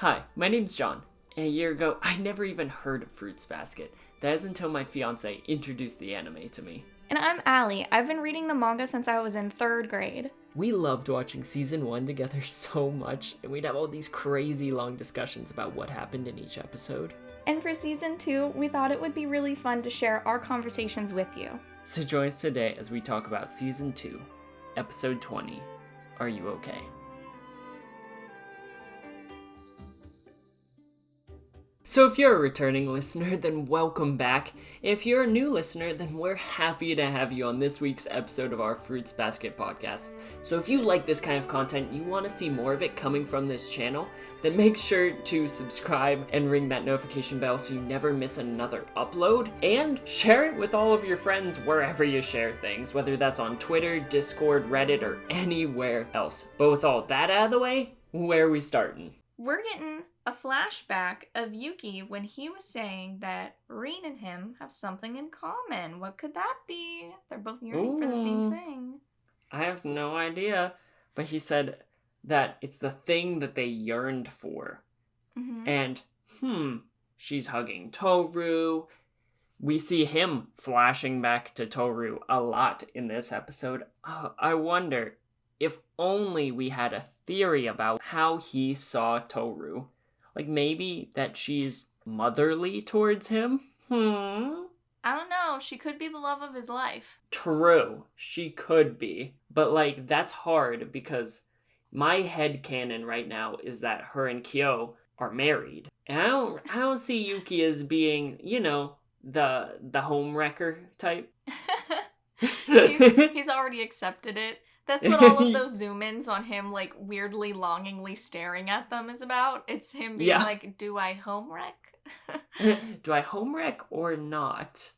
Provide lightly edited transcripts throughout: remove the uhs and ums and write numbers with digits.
Hi, my name's John. A year ago, I never even heard of Fruits Basket. That is until my fiancée introduced the anime to me. And I'm Allie. I've been reading the manga since I was in 3rd grade. We loved watching season 1 together so much, and we'd have all these crazy long discussions about what happened in each episode. And for season 2, we thought it would be really fun to share our conversations with you. So join us today as we talk about season 2, episode 20, Are You Okay? So if you're a returning listener, then welcome back. If you're a new listener, then we're happy to have you on this week's episode of our Fruits Basket podcast. So if you like this kind of content, you want to see more of it coming from this channel, then make sure to subscribe and ring that notification bell so you never miss another upload. And share it with all of your friends wherever you share things, whether that's on Twitter, Discord, Reddit, or anywhere else. But with all that out of the way, where are we starting? We're getting a flashback of Yuki when he was saying that Rin and him have something in common. What could that be? They're both yearning for the same thing. I have no idea. But he said that it's the thing that they yearned for. Mm-hmm. And, she's hugging Tohru. We see him flashing back to Tohru a lot in this episode. I wonder if only we had a theory about how he saw Tohru. Like, maybe that she's motherly towards him? I don't know. She could be the love of his life. True. She could be. But, like, that's hard because my headcanon right now is that her and Kyo are married. And I don't see Yuki as being, the homewrecker type. He's already accepted it. That's what all of those zoom-ins on him, like, weirdly, longingly staring at them is about. It's him being like, do I home wreck? Do I home wreck or not?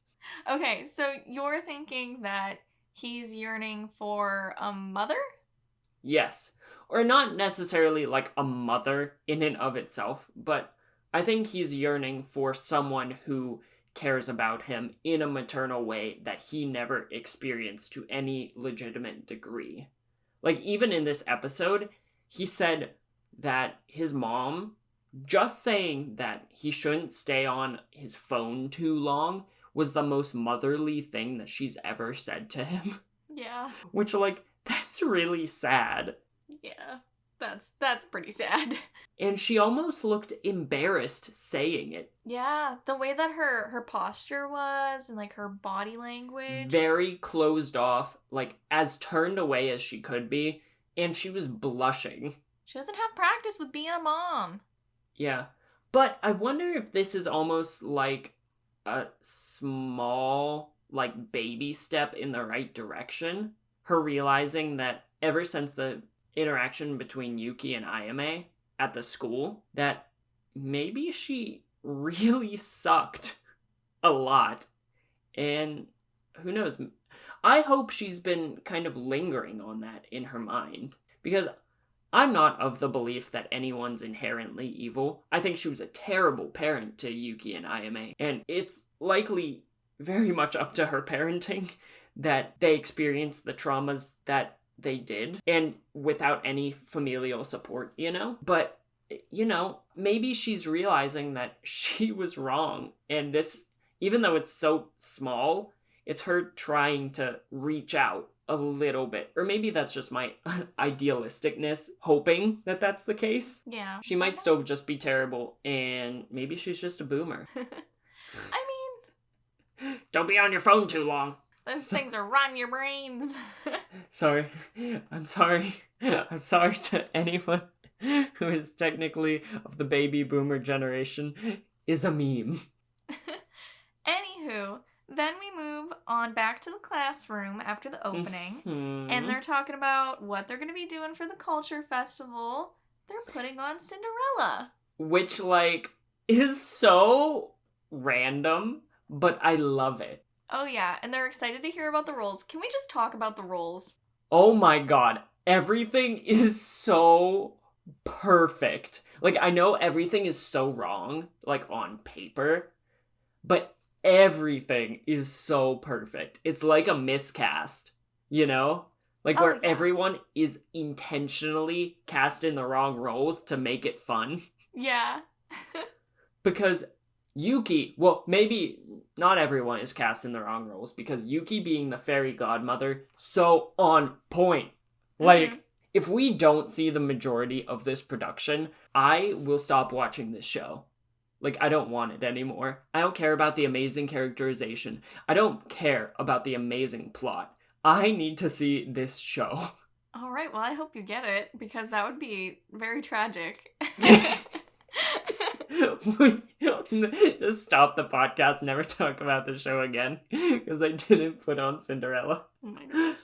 Okay, so you're thinking that he's yearning for a mother? Yes. Or not necessarily, like, a mother in and of itself, but I think he's yearning for someone who cares about him in a maternal way that he never experienced to any legitimate degree. Like, even in this episode, he said that his mom, just saying that he shouldn't stay on his phone too long, was the most motherly thing that she's ever said to him. Yeah. Which, like, that's really sad. Yeah. That's pretty sad. And she almost looked embarrassed saying it. Yeah, the way that her posture was and, like, her body language. Very closed off, like, as turned away as she could be, and she was blushing. She doesn't have practice with being a mom. Yeah. But I wonder if this is almost like a small, like, baby step in the right direction. Her realizing that ever since the interaction between Yuki and Ayame at the school, that maybe she really sucked a lot. And who knows? I hope she's been kind of lingering on that in her mind. Because I'm not of the belief that anyone's inherently evil. I think she was a terrible parent to Yuki and Ayame. And it's likely very much up to her parenting that they experienced the traumas that they did, and without any familial support, But, maybe she's realizing that she was wrong, and this, even though it's so small, it's her trying to reach out a little bit. Or maybe that's just my idealisticness, hoping that that's the case. Yeah. She might still just be terrible, and maybe she's just a boomer. I mean... Don't be on your phone too long. Those things are rotting your brains. Sorry. I'm sorry. I'm sorry to anyone who is technically of the baby boomer generation is a meme. Anywho, then we move on back to the classroom after the opening. And they're talking about what they're going to be doing for the culture festival. They're putting on Cinderella. Which, like, is so random, but I love it. Oh yeah, and they're excited to hear about the roles. Can we just talk about the roles? Oh my god, everything is so perfect. Like, I know everything is so wrong, like, on paper, but everything is so perfect. It's like a miscast, Like, where everyone is intentionally cast in the wrong roles to make it fun. Yeah. Because Yuki, well, maybe not everyone is cast in the wrong roles, because Yuki being the fairy godmother, so on point. Like, if we don't see the majority of this production, I will stop watching this show. Like, I don't want it anymore. I don't care about the amazing characterization. I don't care about the amazing plot. I need to see this show. All right, well, I hope you get it, because that would be very tragic. Just stop the podcast, never talk about the show again, because I didn't put on Cinderella. Oh my gosh.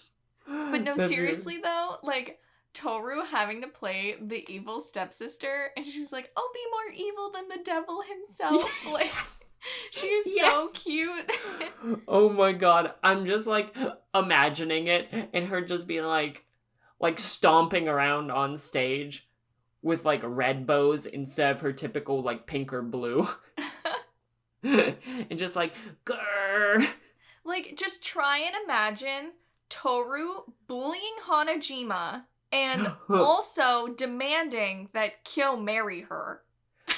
But no, seriously though, like, Tohru having to play the evil stepsister, and she's like, I'll be more evil than the devil himself. Like, she is so cute. Oh my god, I'm just, like, imagining it, and her just being, like stomping around on stage with, like, red bows instead of her typical, like, pink or blue. And just, like, grrr. Like, just try and imagine Tohru bullying Hanajima and also demanding that Kyo marry her.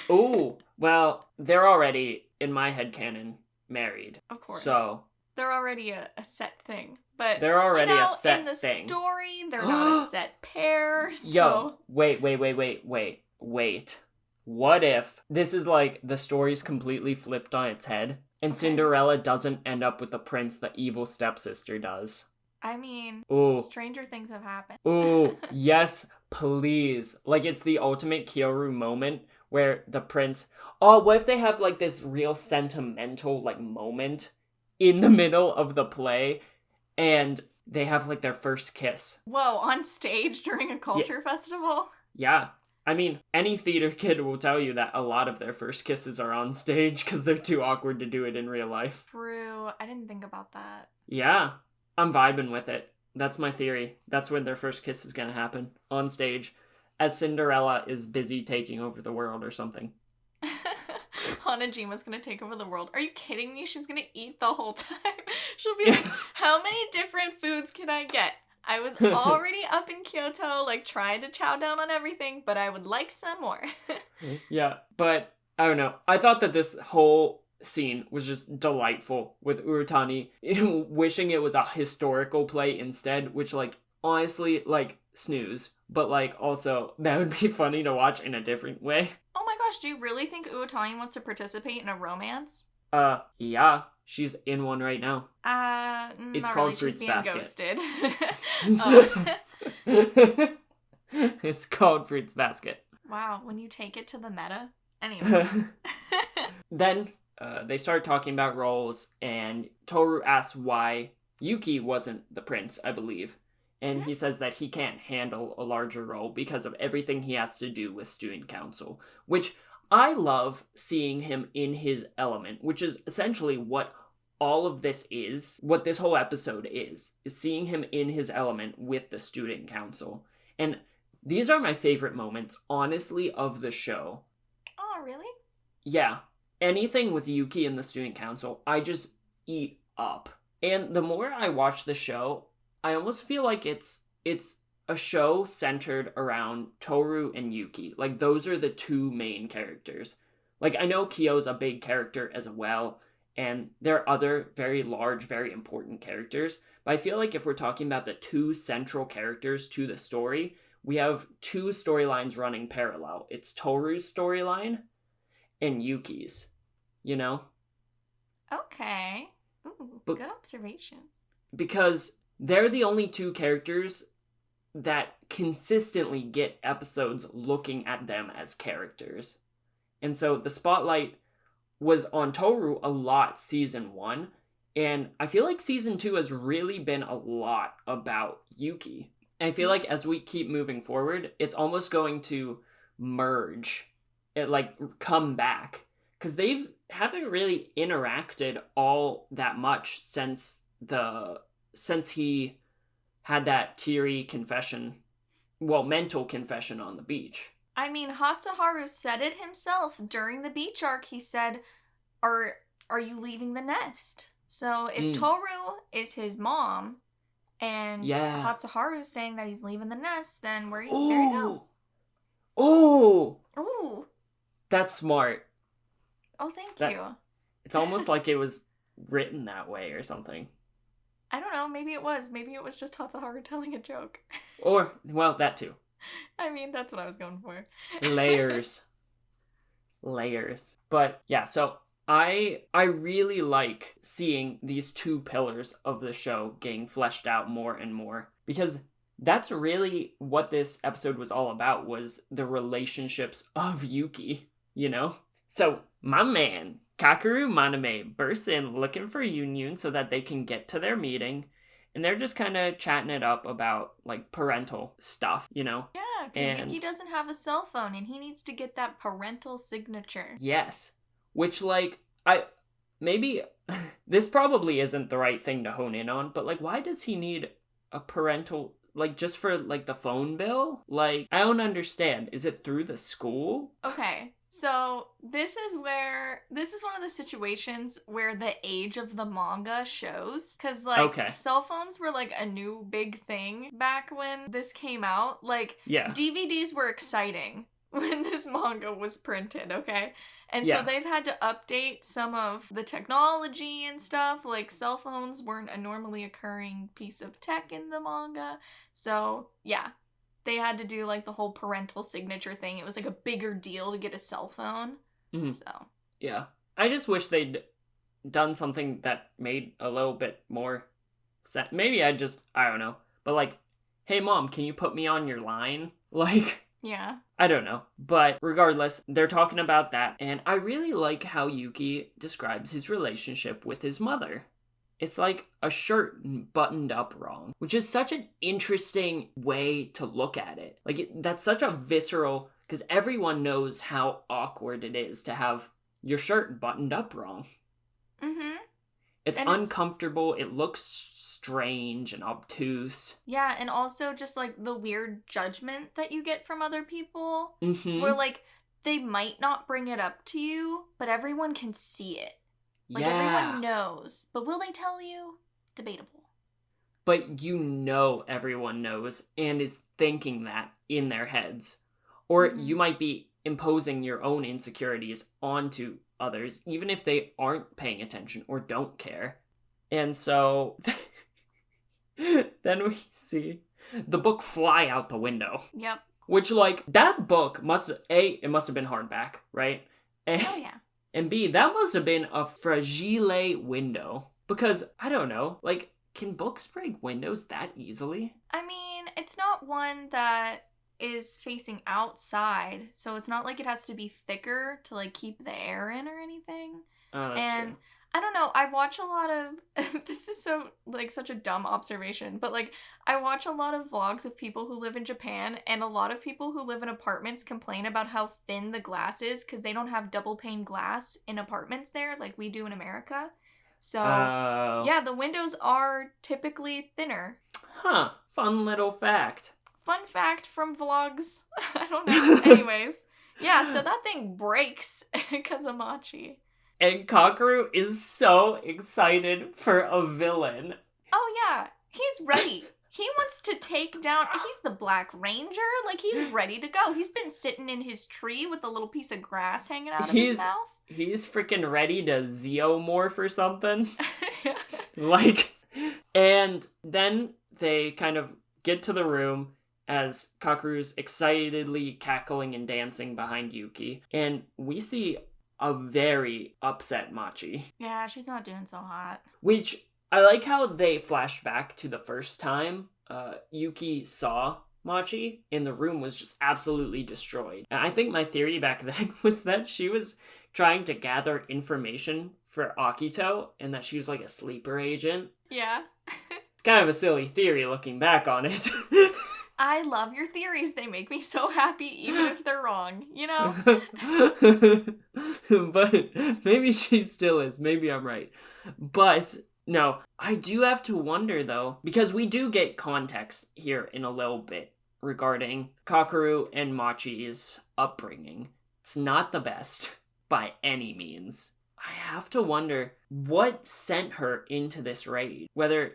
Ooh, well, they're already, in my headcanon, married. Of course. So they're already a set thing. But they're already a set thing. In the thing. story, they're not a set pair, so... Yo, wait. What if this is like the story's completely flipped on its head, and Cinderella doesn't end up with the prince the evil stepsister does? I mean, stranger things have happened. Ooh, yes, please. Like, it's the ultimate Kyoru moment where the prince... Oh, what if they have, like, this real sentimental, like, moment in the middle of the play, and they have, like, their first kiss? Whoa, on stage during a culture festival? Yeah. I mean, any theater kid will tell you that a lot of their first kisses are on stage because they're too awkward to do it in real life. True. I didn't think about that. Yeah. I'm vibing with it. That's my theory. That's when their first kiss is going to happen. On stage. As Cinderella is busy taking over the world or something. Hanajima's going to take over the world. Are you kidding me? She's going to eat the whole time. She'll be like, how many different foods can I get? I was already up in Kyoto, like, trying to chow down on everything, but I would like some more. Yeah, but, I don't know. I thought that this whole scene was just delightful with Urutani wishing it was a historical play instead, which, like, honestly, like, snooze. But, like, also, that would be funny to watch in a different way. Oh my gosh, do you really think Urutani wants to participate in a romance? Yeah. She's in one right now. It's not called really. Fruits She's being Basket. Ghosted. It's called Fruits Basket. Wow, when you take it to the meta. Anyway. Then, they start talking about roles, and Tohru asks why Yuki wasn't the prince, I believe. And he says that he can't handle a larger role because of everything he has to do with student council, which I love seeing him in his element, which is essentially what all of this is, what this whole episode is seeing him in his element with the student council. And these are my favorite moments, honestly, of the show. Oh, really? Yeah. Anything with Yuki and the student council, I just eat up. And the more I watch the show, I almost feel like it's a show centered around Tohru and Yuki. Like, those are the two main characters. Like, I know Kyo's a big character as well, and there are other very large, very important characters, but I feel like if we're talking about the two central characters to the story, we have two storylines running parallel. It's Tohru's storyline and Yuki's, you know? Okay. Ooh, good observation. Because they're the only two characters that consistently get episodes looking at them as characters. And so the spotlight was on Tohru a lot season 1, and I feel like season 2 has really been a lot about Yuki. And I feel like as we keep moving forward, it's almost going to merge, it like come back, because they haven't really interacted all that much since he had that teary confession, mental confession on the beach. I mean, Hatsuharu said it himself during the beach arc. He said, are you leaving the nest? So if Tohru is his mom, and Hatsuharu's saying that he's leaving the nest, then there you go. Oh! Ooh. That's smart. Oh, thank you. It's almost like it was written that way or something. I don't know. Maybe it was. Maybe it was just Hatsuharu telling a joke. Or, well, that too. I mean, that's what I was going for. Layers. But yeah, so I really like seeing these two pillars of the show getting fleshed out more and more, because that's really what this episode was all about, was the relationships of Yuki, you know? So my man, Kakeru Maname, bursts in looking for Yunyun so that they can get to their meeting, and they're just kind of chatting it up about, like, parental stuff, you know? Yeah, because Yuki doesn't have a cell phone, and he needs to get that parental signature. Yes. Which, like, maybe, this probably isn't the right thing to hone in on, but, like, why does he need a parental, like, just for, like, the phone bill? Like, I don't understand. Is it through the school? Okay, so this is one of the situations where the age of the manga shows. Because, like, cell phones were, like, a new big thing back when this came out. Like, yeah. DVDs were exciting when this manga was printed, okay? And so they've had to update some of the technology and stuff. Like, cell phones weren't a normally occurring piece of tech in the manga. So, yeah. They had to do, like, the whole parental signature thing. It was, like, a bigger deal to get a cell phone. Mm-hmm. So. Yeah. I just wish they'd done something that made a little bit more sense. Maybe I don't know. But, like, hey, Mom, can you put me on your line? Like... Yeah. I don't know. But regardless, they're talking about that. And I really like how Yuki describes his relationship with his mother. It's like a shirt buttoned up wrong, which is such an interesting way to look at it. Like, that's such a visceral, because everyone knows how awkward it is to have your shirt buttoned up wrong. Mm-hmm. It's uncomfortable. It looks strange and obtuse. Yeah, and also just, like, the weird judgment that you get from other people. Mm-hmm. Where, like, they might not bring it up to you, but everyone can see it. Like, everyone knows. But will they tell you? Debatable. But you know everyone knows and is thinking that in their heads. Or you might be imposing your own insecurities onto others, even if they aren't paying attention or don't care. And so... then we see the book fly out the window. Yep. Which, like, that book it must have been hardback, right? And, oh, yeah. And B, that must have been a fragile window. Because, I don't know, like, can books break windows that easily? I mean, it's not one that is facing outside, so it's not like it has to be thicker to, like, keep the air in or anything. Oh, that's true. I don't know, I watch a lot of, this is so, like, such a dumb observation, but, like, I watch a lot of vlogs of people who live in Japan, and a lot of people who live in apartments complain about how thin the glass is, because they don't have double pane glass in apartments there, like we do in America. So, yeah, the windows are typically thinner. Huh, fun little fact. Fun fact from vlogs. I don't know. Anyways, yeah, so that thing breaks because of Machi. And Kakeru is so excited for a villain. Oh, yeah. He's ready. He wants to take down... He's the Black Ranger. Like, he's ready to go. He's been sitting in his tree with a little piece of grass hanging out of his mouth. He's freaking ready to zeomorph or something. Like... And then they kind of get to the room as Kakeru's excitedly cackling and dancing behind Yuki. And we see... a very upset Machi. Yeah, she's not doing so hot. Which, I like how they flash back to the first time Yuki saw Machi, and the room was just absolutely destroyed. And I think my theory back then was that she was trying to gather information for Akito, and that she was like a sleeper agent. Yeah. It's kind of a silly theory looking back on it. I love your theories. They make me so happy, even if they're wrong, you know? But maybe she still is. Maybe I'm right. But no, I do have to wonder, though, because we do get context here in a little bit regarding Kakeru and Machi's upbringing. It's not the best by any means. I have to wonder what sent her into this raid. Whether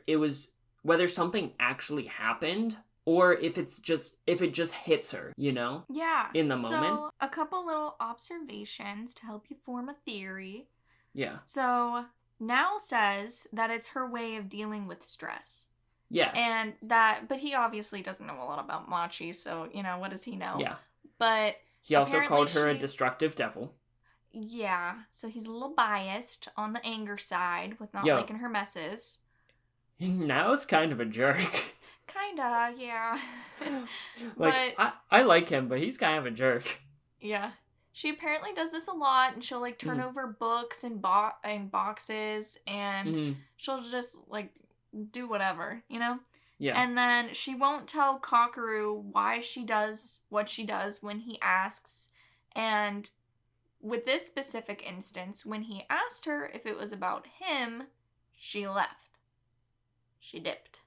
something actually happened, or if it just hits her, you know? Yeah. In the moment. So, a couple little observations to help you form a theory. Yeah. So, Now says that it's her way of dealing with stress. Yes. And but he obviously doesn't know a lot about Machi, so, what does he know? Yeah. But he also called her a destructive devil. Yeah, so he's a little biased on the anger side with not liking her messes. Now it's kind of a jerk. Kinda, yeah. Like, but I like him, but he's kind of a jerk. Yeah. She apparently does this a lot, and she'll, like, turn over books and boxes, and she'll just, like, do whatever, you know? Yeah. And then she won't tell Kakeru why she does what she does when he asks. And with this specific instance, when he asked her if it was about him, she left. She dipped.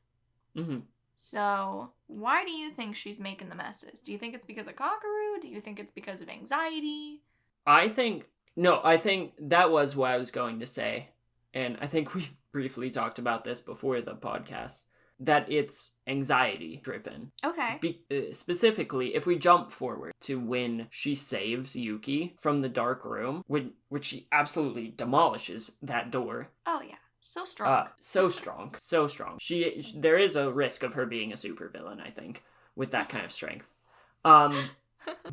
Mm-hmm. So, why do you think she's making the messes? Do you think it's because of Kakeru? Do you think it's because of anxiety? I think that was what I was going to say. And I think we briefly talked about this before the podcast. That it's anxiety driven. Okay. Specifically, if we jump forward to when she saves Yuki from the dark room, which she absolutely demolishes that door. Oh, yeah. So strong. So strong. There is a risk of her being a supervillain, I think, with that kind of strength.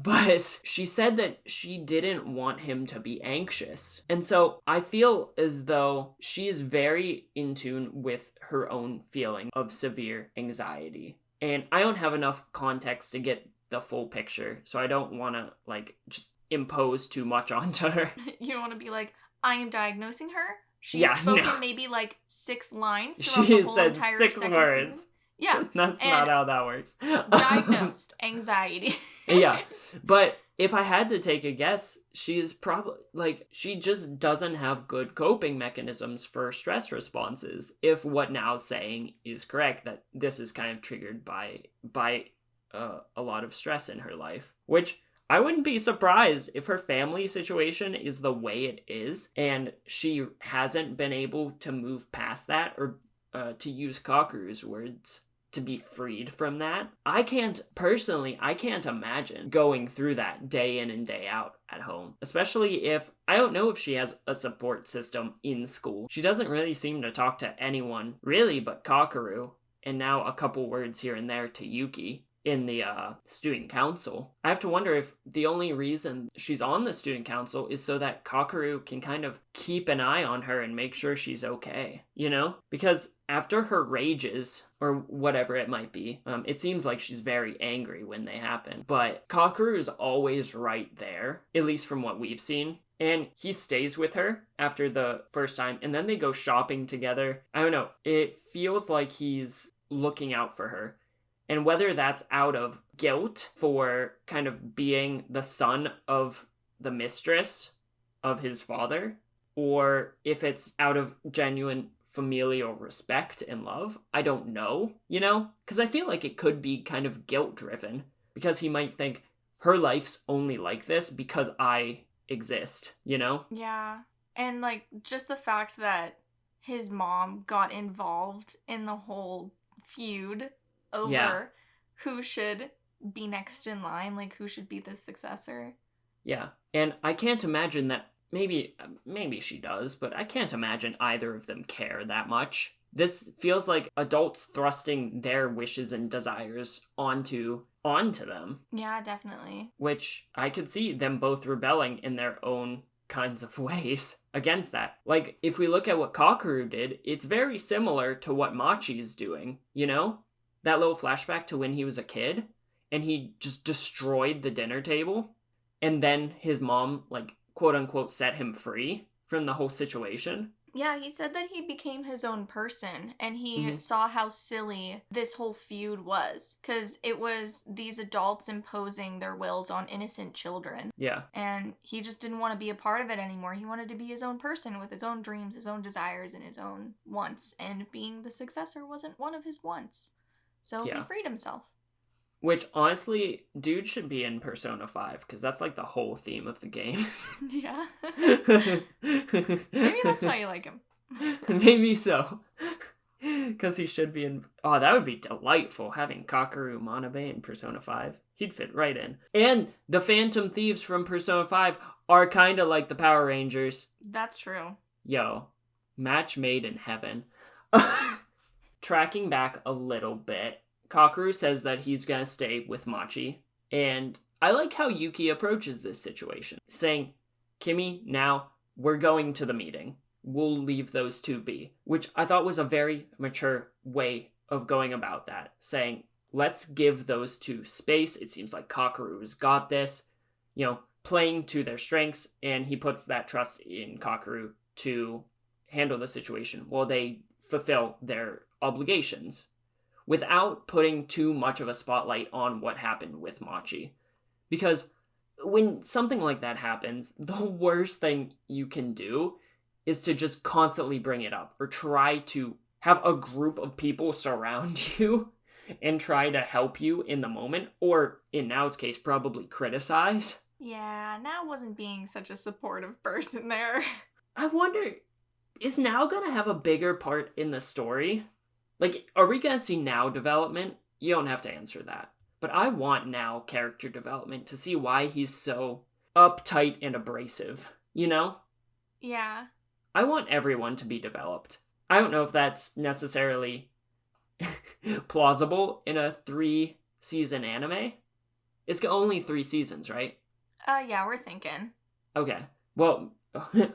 But she said that she didn't want him to be anxious. And so I feel as though she is very in tune with her own feeling of severe anxiety. And I don't have enough context to get the full picture, so I don't want to, like, just impose too much onto her. You don't want to be like, I am diagnosing her? She's spoken maybe, like, 6 lines throughout the whole said entire 6 words. Season. Yeah. That's not how that works. Diagnosed anxiety. Yeah. But if I had to take a guess, she is probably, like, she just doesn't have good coping mechanisms for stress responses. If what Nao's saying is correct, that this is kind of triggered by a lot of stress in her life. Which, I wouldn't be surprised if her family situation is the way it is, and she hasn't been able to move past that, or to use Kakeru's words, to be freed from that. I can't imagine going through that day in and day out at home. Especially if, I don't know if she has a support system in school. She doesn't really seem to talk to anyone, really, but Kakeru, and now a couple words here and there to Yuki in the student council. I have to wonder if the only reason she's on the student council is so that Kakeru can kind of keep an eye on her and make sure she's okay, you know? Because after her rages, or whatever it might be, it seems like she's very angry when they happen. But Kakeru is always right there, at least from what we've seen. And he stays with her after the first time, and then they go shopping together. I don't know, it feels like he's looking out for her. And whether that's out of guilt for kind of being the son of the mistress of his father, or if it's out of genuine familial respect and love, I don't know, you know? Because I feel like it could be kind of guilt-driven, because he might think, her life's only like this because I exist, you know? Yeah. And, like, just the fact that his mom got involved in the whole feud over who should be next in line, like who should be the successor. Yeah, and I can't imagine that, maybe she does, but I can't imagine either of them care that much. This feels like adults thrusting their wishes and desires onto them. Yeah, definitely. Which I could see them both rebelling in their own kinds of ways against that. Like, if we look at what Kakeru did, it's very similar to what Machi's doing, you know? That little flashback to when he was a kid, and he just destroyed the dinner table, and then his mom, like, quote-unquote, set him free from the whole situation. Yeah, he said that he became his own person, and he saw how silly this whole feud was, because it was these adults imposing their wills on innocent children. Yeah. And he just didn't want to be a part of it anymore. He wanted to be his own person with his own dreams, his own desires, and his own wants, and being the successor wasn't one of his wants. So he freed himself. Which, honestly, dude should be in Persona 5, because that's, like, the whole theme of the game. Yeah. Maybe that's why you like him. Maybe so. Because he should be in... Oh, that would be delightful, having Kakeru Manabe in Persona 5. He'd fit right in. And the Phantom Thieves from Persona 5 are kind of like the Power Rangers. That's true. Yo, match made in heaven. Tracking back a little bit, Kakeru says that he's gonna stay with Machi. And I like how Yuki approaches this situation, saying, Kimi, now, we're going to the meeting. We'll leave those two be. Which I thought was a very mature way of going about that. Saying, let's give those two space. It seems like Kakeru's got this. You know, playing to their strengths. And he puts that trust in Kakeru to handle the situation while they fulfill their obligations. Without putting too much of a spotlight on what happened with Machi. Because when something like that happens, the worst thing you can do is to just constantly bring it up or try to have a group of people surround you and try to help you in the moment, or in Nao's case, probably criticize. Yeah, Nao wasn't being such a supportive person there. I wonder, is Nao gonna have a bigger part in the story? Like, are we gonna see Nao development? You don't have to answer that. But I want Nao character development to see why he's so uptight and abrasive, you know? Yeah. I want everyone to be developed. I don't know if that's necessarily plausible in a 3-season anime. It's only 3 seasons, right? Yeah, we're thinking. Okay. Well,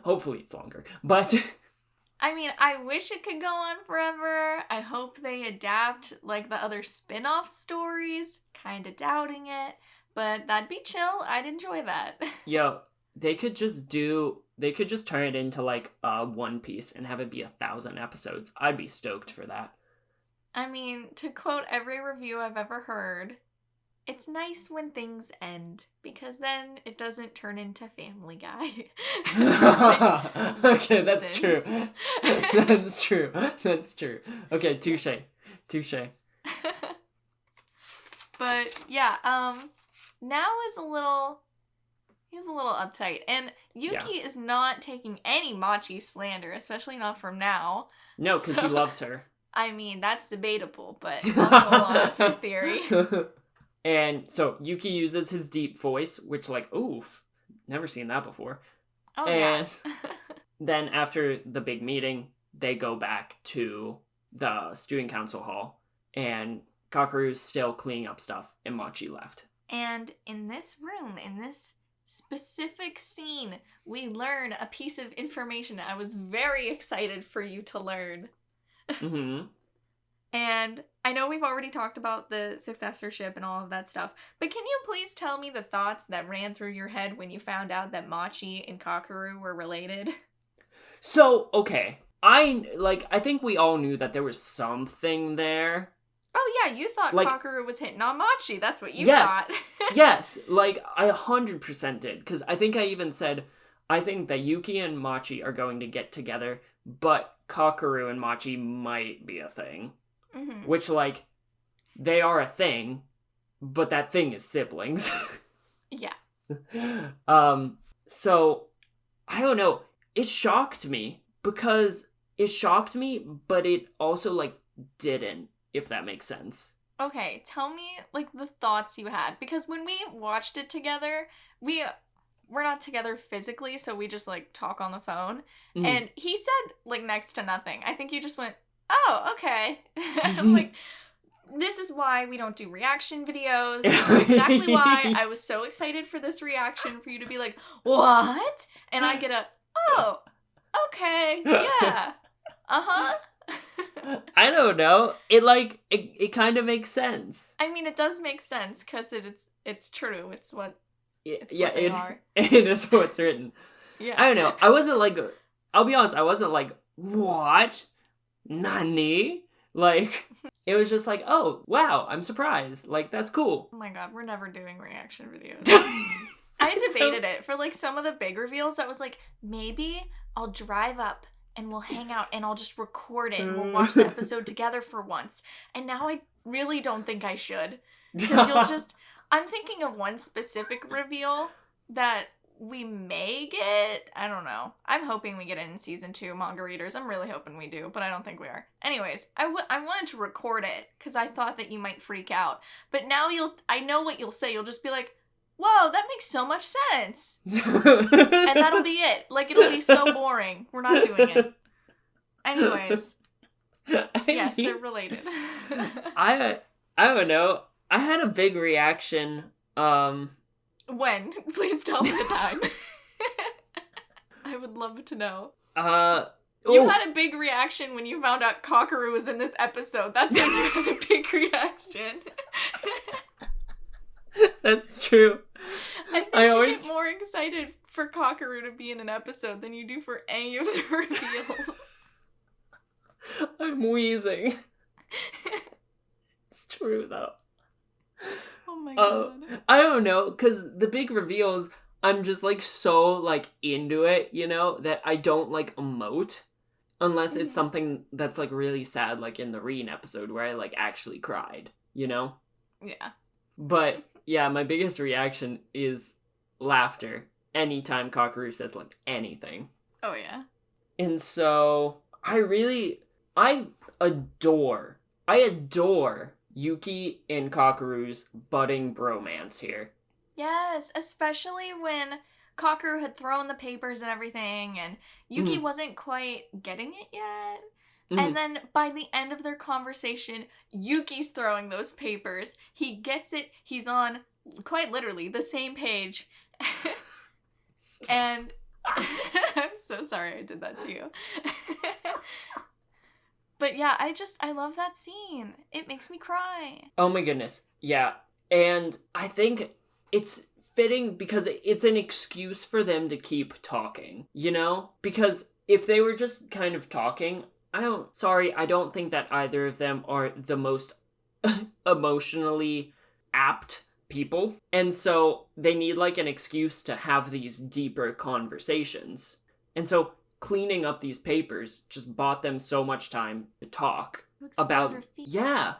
hopefully it's longer. But I mean, I wish it could go on forever. I hope they adapt like the other spin-off stories. Kinda doubting it. But that'd be chill. I'd enjoy that. Yo, they could just turn it into like One Piece and have it be 1,000 episodes. I'd be stoked for that. I mean, to quote every review I've ever heard, it's nice when things end, because then it doesn't turn into Family Guy. Okay, that's true. That's true. That's true. Okay, touche. But yeah, Now is he's a little uptight, and Yuki is not taking any Machi slander, especially not from Now. No, because he loves her. I mean, that's debatable, but I'll go on with your theory. And so Yuki uses his deep voice, which, like, oof, never seen that before. Oh, and yeah. then after the big meeting, they go back to the student council hall, and Kakeru's still cleaning up stuff, and Machi left. And in this room, in this specific scene, we learn a piece of information I was very excited for you to learn. Mm-hmm. And I know we've already talked about the successorship and all of that stuff, but can you please tell me the thoughts that ran through your head when you found out that Machi and Kakeru were related? So, okay. I think we all knew that there was something there. Oh yeah, you thought like, Kakeru was hitting on Machi. That's what you yes, thought. Yes, like, I 100% did. Because I think I even said, I think that Yuki and Machi are going to get together, but Kakeru and Machi might be a thing. Mm-hmm. Which, like, they are a thing, but that thing is siblings. Yeah. So, I don't know. It shocked me, because it shocked me, but it also, like, didn't, if that makes sense. Okay, tell me, like, the thoughts you had. Because when we watched it together, we're not together physically, so we just, like, talk on the phone. Mm-hmm. And he said, like, next to nothing. I think you just went, oh, okay. I'm like, this is why we don't do reaction videos. This is exactly why I was so excited for this reaction, for you to be like, what? And I get a, oh, okay, yeah, uh-huh. I don't know. It kind of makes sense. I mean, it does make sense, because it's true. It's what they are. It is what's written. Yeah. I don't know. I wasn't like, I'll be honest, I wasn't like, what? Nani? Like, it was just like, oh, wow, I'm surprised. Like, that's cool. Oh my god, we're never doing reaction videos. I debated it. For, like, some of the big reveals, I was like, maybe I'll drive up and we'll hang out and I'll just record it and we'll watch the episode together for once. And now I really don't think I should. Because I'm thinking of one specific reveal that we may get, I don't know. I'm hoping we get it in season 2, manga readers. I'm really hoping we do, but I don't think we are. Anyways, I wanted to record it because I thought that you might freak out. But now I know what you'll say. You'll just be like, whoa, that makes so much sense. And that'll be it. Like, it'll be so boring. We're not doing it. Anyways. Yes, they're related. I don't know. I had a big reaction, When? Please tell me the time. I would love to know. You had a big reaction when you found out Kakeru was in this episode. That's when you had a big reaction. That's true. I always get more excited for Kakeru to be in an episode than you do for any of the reveals. I'm wheezing. It's true, though. Oh my god. I don't know, because the big reveals, I'm just, like, so, like, into it, you know, that I don't, like, emote. Unless it's something that's, like, really sad, like in the Rin episode, where I, like, actually cried, you know? Yeah. But, yeah, my biggest reaction is laughter anytime Kakeru says, like, anything. Oh, yeah. And so, I adore Yuki and Kakeru's budding bromance here. Yes, especially when Kakeru had thrown the papers and everything, and Yuki wasn't quite getting it yet. And then by the end of their conversation, Yuki's throwing those papers. He gets it. He's on, quite literally, the same page. And I'm so sorry I did that to you. But yeah, I love that scene. It makes me cry. Oh my goodness. Yeah. And I think it's fitting because it's an excuse for them to keep talking, you know? Because if they were just kind of talking, I don't think that either of them are the most emotionally apt people. And so they need like an excuse to have these deeper conversations. And so cleaning up these papers just bought them so much time to talk about their feet. Yeah,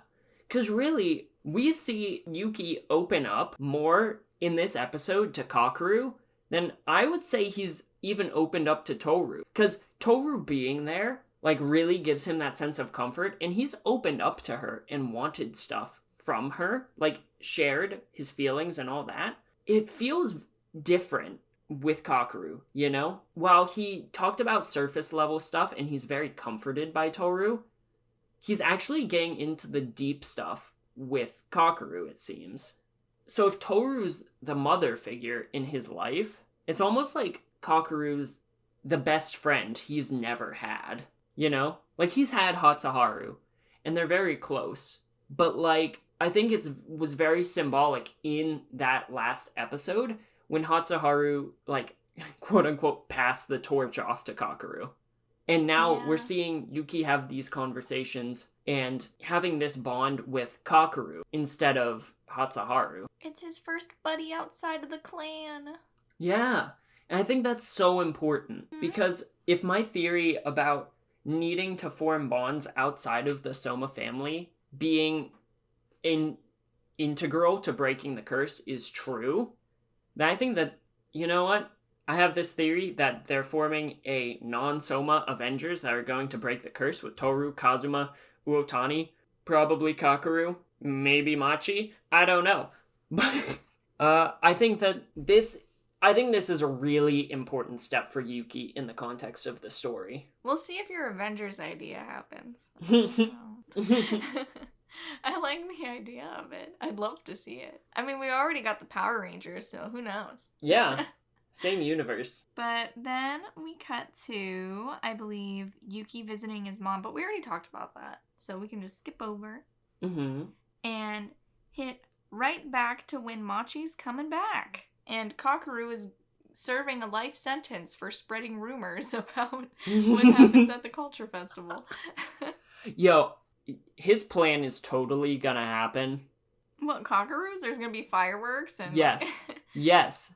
because really we see Yuki open up more in this episode to Kakeru than I would say he's even opened up to Tohru, because Tohru being there like really gives him that sense of comfort, and he's opened up to her and wanted stuff from her, like shared his feelings and all that. It feels different with Kakeru, you know? While he talked about surface level stuff and he's very comforted by Tohru, he's actually getting into the deep stuff with Kakeru, it seems. So if Tohru's the mother figure in his life, it's almost like Kakeru's the best friend he's never had, you know? Like, he's had Hatsuharu, and they're very close. But, like, I think it was very symbolic in that last episode when Hatsuharu, like, quote-unquote, passed the torch off to Kakeru. And now we're seeing Yuki have these conversations and having this bond with Kakeru instead of Hatsuharu. It's his first buddy outside of the clan. Yeah, and I think that's so important, because if my theory about needing to form bonds outside of the Soma family being integral to breaking the curse is true, then I think that, you know what? I have this theory that they're forming a non-Soma Avengers that are going to break the curse with Tohru, Kazuma, Uotani, probably Kakeru, maybe Machi. I don't know. But I think this is a really important step for Yuki in the context of the story. We'll see if your Avengers idea happens. I like the idea of it. I'd love to see it. I mean, we already got the Power Rangers, so who knows? Yeah. Same universe. But then we cut to, I believe, Yuki visiting his mom, but we already talked about that, so we can just skip over. And hit right back to when Machi's coming back. And Kakeru is serving a life sentence for spreading rumors about what happens at the culture festival. Yo, his plan is totally gonna happen. What, Kakeru's? There's gonna be fireworks and... Yes. Yes.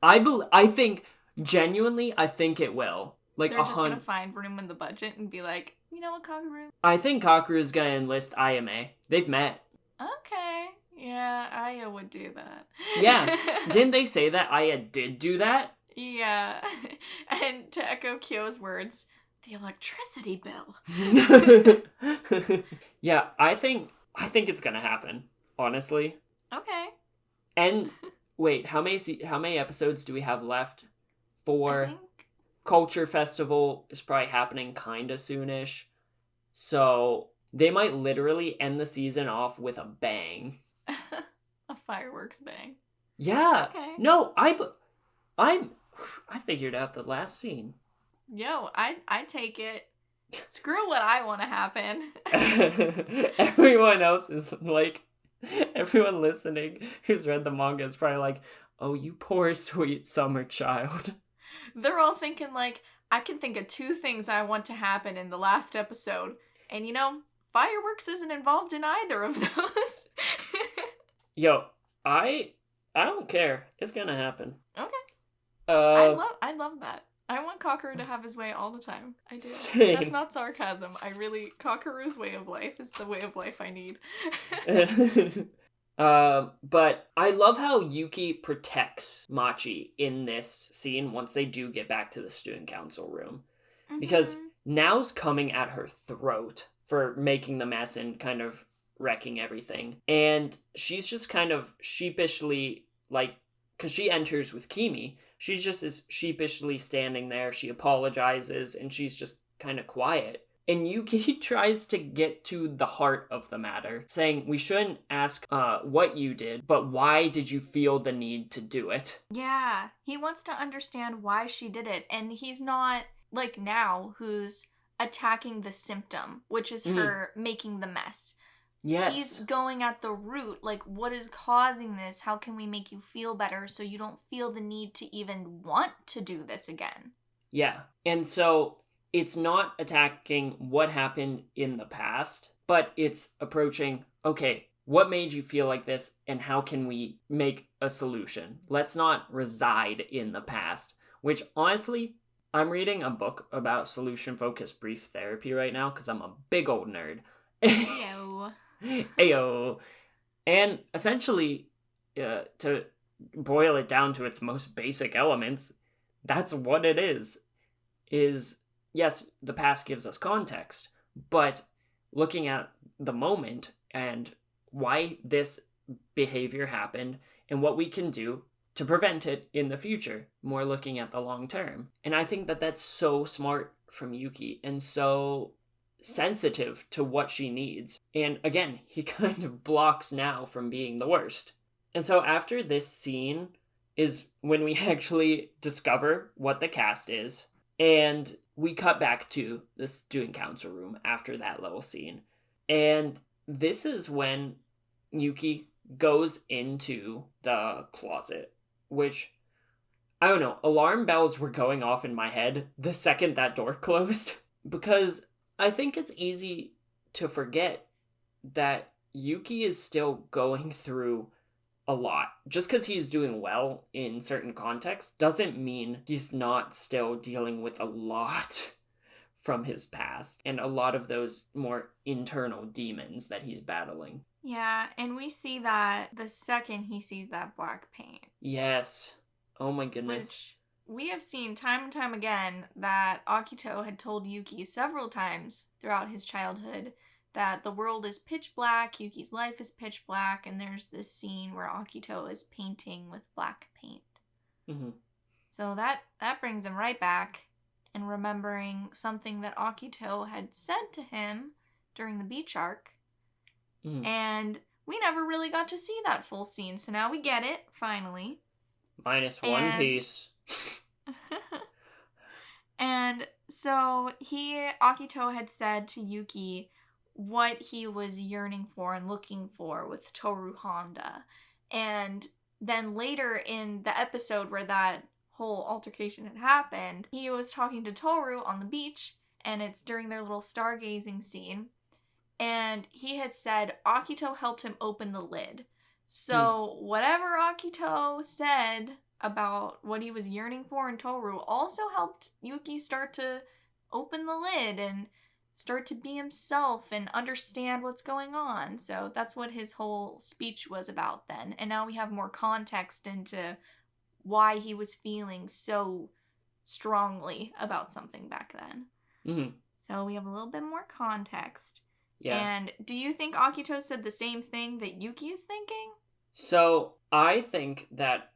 I think, genuinely, I think it will. Like, they're just gonna find room in the budget and be like, you know what, Kakeru? I think Kakeru is gonna enlist Ayame. They've met. Okay. Yeah, Aya would do that. Yeah. Didn't they say that Aya did do that Yeah. And to echo Kyo's words, the electricity bill. Yeah, I think it's gonna happen, honestly. Okay. And wait, how many episodes do we have left? I 4. think Culture Festival is probably happening kinda soonish. So they might literally end the season off with a bang. a fireworks bang. Yeah. Okay. No, I figured out the last scene. Yo, I take it. Screw what I want to happen. Everyone else is like, everyone listening who's read the manga is probably like, oh, you poor sweet summer child. They're all thinking like, I can think of 2 things I want to happen in the last episode. And you know, fireworks isn't involved in either of those. Yo, I don't care. It's gonna happen. Okay. I love that. I want Kakeru to have his way all the time. I do. Same. That's not sarcasm. Kakeru's way of life is the way of life I need. But I love how Yuki protects Machi in this scene once they do get back to the student council room. Because Nao's coming at her throat for making the mess and kind of wrecking everything. And she's just kind of sheepishly, like, because she enters with Kimi, she just is sheepishly standing there. She apologizes and she's just kind of quiet. And Yuki tries to get to the heart of the matter, saying, we shouldn't ask what you did, but why did you feel the need to do it? Yeah, he wants to understand why she did it. And he's not like Nao, who's attacking the symptom, which is her making the mess. Yes. He's going at the root, like, what is causing this? How can we make you feel better so you don't feel the need to even want to do this again? Yeah. And so it's not attacking what happened in the past, but it's approaching, okay, what made you feel like this and how can we make a solution? Let's not reside in the past, which honestly, I'm reading a book about solution-focused brief therapy right now because I'm a big old nerd. Ayo. Ayo. And essentially, to boil it down to its most basic elements, that's what it is, yes, the past gives us context, but looking at the moment and why this behavior happened and what we can do to prevent it in the future, more looking at the long term. And I think that that's so smart from Yuki and so sensitive to what she needs. And again, he kind of blocks Nao from being the worst. And so after this scene is when we actually discover what the cast is, and we cut back to the student council room after that little scene. And this is when Yuki goes into the closet, which, I don't know, alarm bells were going off in my head the second that door closed, because I think it's easy to forget that Yuki is still going through a lot. Just because he's doing well in certain contexts doesn't mean he's not still dealing with a lot from his past and a lot of those more internal demons that he's battling. Yeah, and we see that the second he sees that black paint. Yes. Oh my goodness. Which we have seen time and time again that Akito had told Yuki several times throughout his childhood that the world is pitch black, Yuki's life is pitch black, and there's this scene where Akito is painting with black paint. Mm-hmm. So that brings him right back and remembering something that Akito had said to him during the beach arc. Mm. And we never really got to see that full scene, so now we get it, finally. -1 piece. And so Akito had said to Yuki what he was yearning for and looking for with Tohru Honda. And then later in the episode where that whole altercation had happened, he was talking to Tohru on the beach, and it's during their little stargazing scene. And he had said Akito helped him open the lid. So whatever Akito said about what he was yearning for in Tohru also helped Yuki start to open the lid and start to be himself and understand what's going on. So that's what his whole speech was about then. And now we have more context into why he was feeling so strongly about something back then. Mm-hmm. So we have a little bit more context. Yeah. And do you think Akito said the same thing that Yuki is thinking? So I think that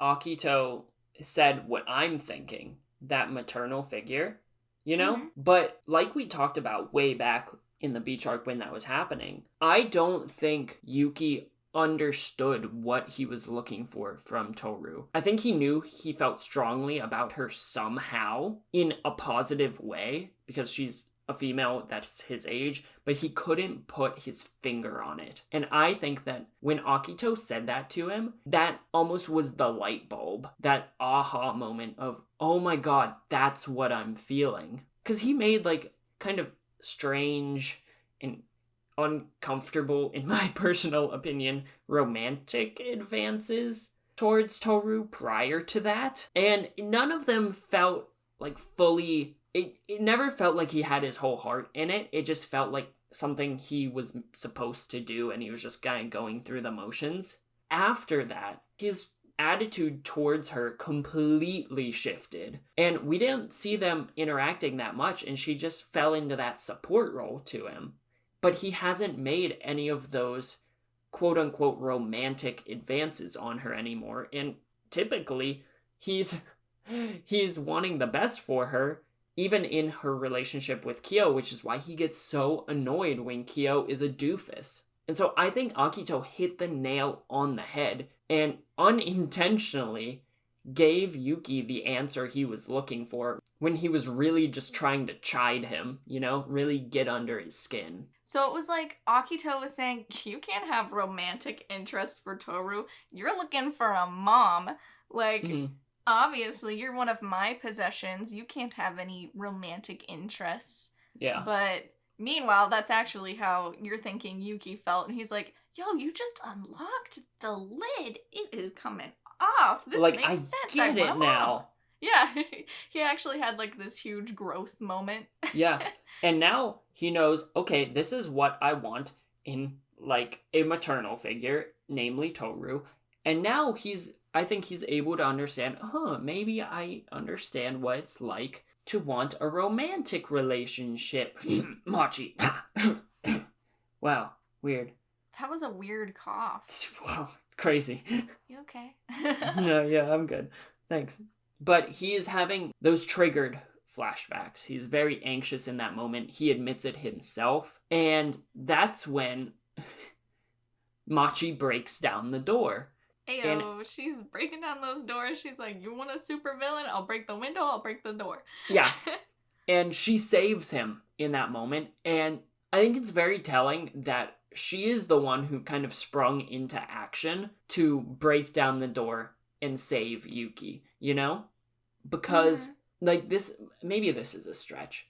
Akito said what I'm thinking, that maternal figure, you know? Mhm. But like we talked about way back in the beach arc when that was happening, I don't think Yuki understood what he was looking for from Tohru. I think he knew he felt strongly about her somehow in a positive way because she's a female that's his age, but he couldn't put his finger on it. And I think that when Akito said that to him, that almost was the light bulb, that aha moment of, oh my god, that's what I'm feeling. Because he made like kind of strange and uncomfortable, in my personal opinion, romantic advances towards Tohru prior to that. And none of them felt like fully... It never felt like he had his whole heart in it. It just felt like something he was supposed to do and he was just kind of going through the motions. After that, his attitude towards her completely shifted. And we didn't see them interacting that much, and she just fell into that support role to him. But he hasn't made any of those quote-unquote romantic advances on her anymore. And typically, he's wanting the best for her, even in her relationship with Kyo, which is why he gets so annoyed when Kyo is a doofus. And so I think Akito hit the nail on the head and unintentionally gave Yuki the answer he was looking for when he was really just trying to chide him, you know, really get under his skin. So it was like Akito was saying, you can't have romantic interests for Tohru. You're looking for a mom. Like... Mm-hmm. Obviously, you're one of my possessions. You can't have any romantic interests. Yeah. But meanwhile, that's actually how you're thinking Yuki felt. And he's like, yo, you just unlocked the lid. It is coming off. This like, makes sense. I get it now. Yeah. He actually had like this huge growth moment. Yeah. And now he knows, okay, this is what I want in like a maternal figure, namely Tohru. And now I think he's able to understand, maybe I understand what it's like to want a romantic relationship. Machi. Wow, weird. That was a weird cough. Wow, crazy. You okay? No, yeah, I'm good. Thanks. But he is having those triggered flashbacks. He's very anxious in that moment. He admits it himself. And that's when Machi breaks down the door. Ayo, she's breaking down those doors. She's like, you want a supervillain? I'll break the window, I'll break the door. Yeah. And she saves him in that moment. And I think it's very telling that she is the one who kind of sprung into action to break down the door and save Yuki, you know? Because, like, maybe this is a stretch,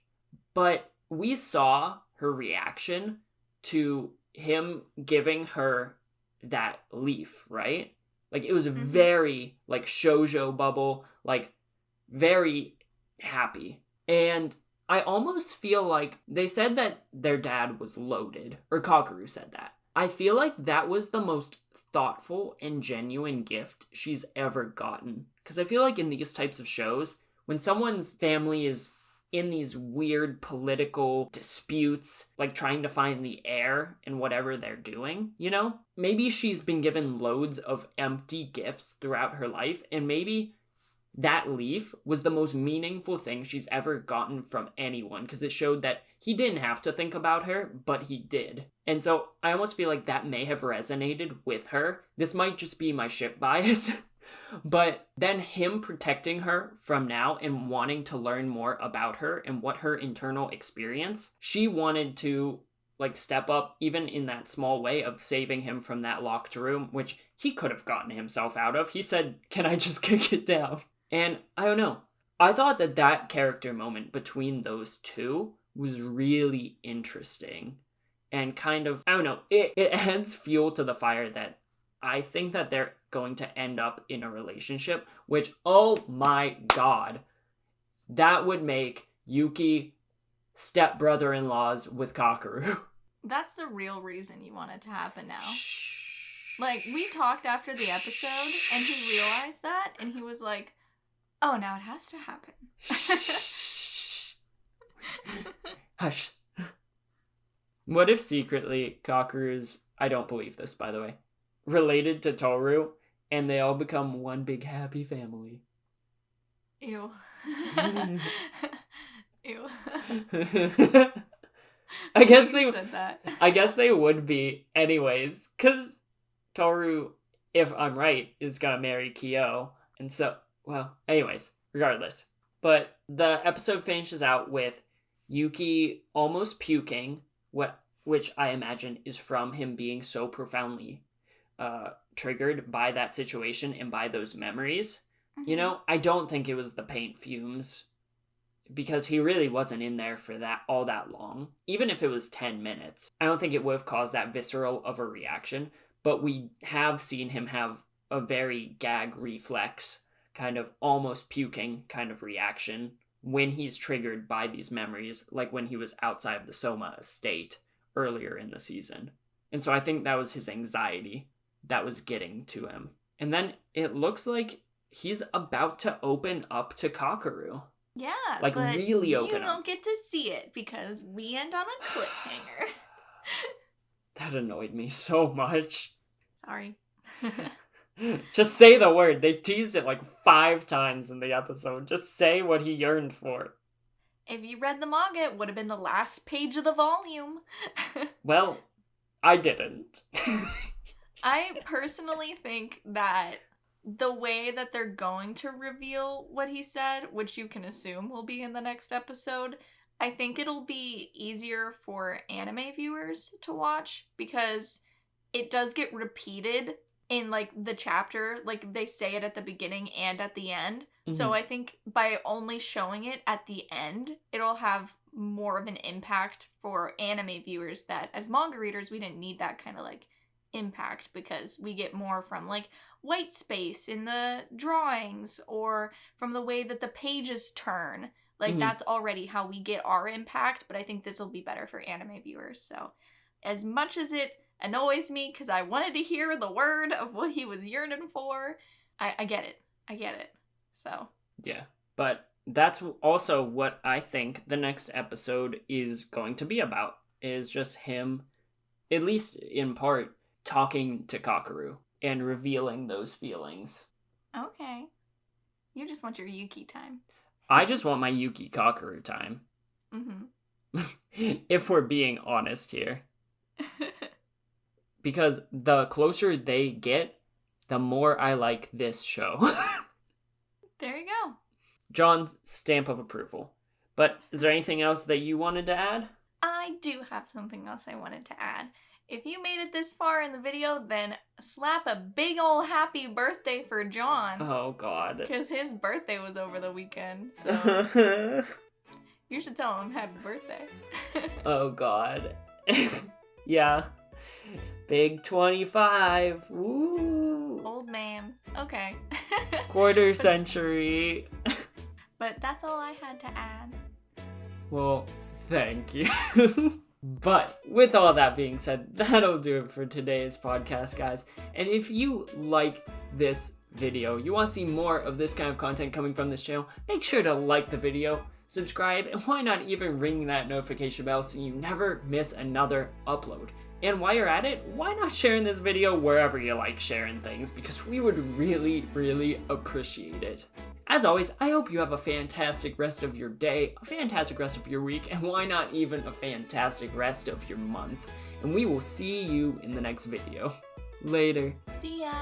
but we saw her reaction to him giving her that leaf, right? Like, it was very, like, shoujo bubble, like, very happy. And I almost feel like they said that their dad was loaded, or Kakeru said that. I feel like that was the most thoughtful and genuine gift she's ever gotten. Because I feel like in these types of shows, when someone's family is in these weird political disputes, like trying to find the heir in whatever they're doing, you know? Maybe she's been given loads of empty gifts throughout her life, and maybe that leaf was the most meaningful thing she's ever gotten from anyone, because it showed that he didn't have to think about her, but he did. And so I almost feel like that may have resonated with her. This might just be my ship bias. But then him protecting her from now and wanting to learn more about her and what her internal experience, she wanted to like step up even in that small way of saving him from that locked room, which he could have gotten himself out of. He said, "Can I just kick it down?" And I don't know. I thought that character moment between those two was really interesting and kind of, I don't know, it adds fuel to the fire that I think that they're going to end up in a relationship, which, oh my god, that would make Yuki stepbrother-in-laws with Kakeru. That's the real reason you want it to happen now. Like, we talked after the episode, and he realized that, and he was like, oh, now it has to happen. Hush. What if secretly Kakeru's, I don't believe this, by the way, related to Tohru, and they all become one big happy family? Ew. Ew. I guess You said that. I guess they would be anyways, because Tohru, if I'm right, is gonna marry Kyo, and so, well, anyways, regardless. But the episode finishes out with Yuki almost puking, which I imagine is from him being so profoundly triggered by that situation and by those memories. Mm-hmm. You know, I don't think it was the paint fumes, because he really wasn't in there for that all that long. Even if it was 10 minutes, I don't think it would have caused that visceral of a reaction. But we have seen him have a very gag reflex, kind of almost puking kind of reaction when he's triggered by these memories, like when he was outside of the Soma estate earlier in the season. And so I think that was his anxiety that was getting to him. And then it looks like he's about to open up to Kakeru. Yeah, like, but really open you up. don't get to see it because we end on a cliffhanger. That annoyed me so much. Sorry. Just say the word. They teased it like 5 times in the episode. Just say what he yearned for. If you read the manga, it would have been the last page of the volume. Well, I didn't. I personally think that the way that they're going to reveal what he said, which you can assume will be in the next episode, I think it'll be easier for anime viewers to watch because it does get repeated in, like, the chapter. Like, they say it at the beginning and at the end. Mm-hmm. So I think by only showing it at the end, it'll have more of an impact for anime viewers that, as manga readers, we didn't need that kind of, like, impact because we get more from, like, white space in the drawings or from the way that the pages turn. Like, that's already how we get our impact, but I think this will be better for anime viewers. So, as much as it annoys me because I wanted to hear the word of what he was yearning for, I get it. I get it. So. Yeah, but that's also what I think the next episode is going to be about, is just him, at least in part, talking to Kakeru and revealing those feelings. Okay. You just want your Yuki time. I just want my Yuki Kakeru time. Mm-hmm. If we're being honest here. Because the closer they get, the more I like this show. There you go. John's stamp of approval. But is there anything else that you wanted to add? I do have something else I wanted to add. If you made it this far in the video, then slap a big ol' happy birthday for John. Oh, God. Because his birthday was over the weekend, so you should tell him happy birthday. Oh, God. Yeah. Big 25. Woo. Old man. Okay. Quarter century. But that's all I had to add. Well, thank you. But with all that being said, that'll do it for today's podcast, guys. And if you liked this video, you want to see more of this kind of content coming from this channel, make sure to like the video, subscribe, and why not even ring that notification bell so you never miss another upload. And while you're at it, why not sharing this video wherever you like sharing things, because we would really, really appreciate it. As always, I hope you have a fantastic rest of your day, a fantastic rest of your week, and why not even a fantastic rest of your month. And we will see you in the next video. Later. See ya.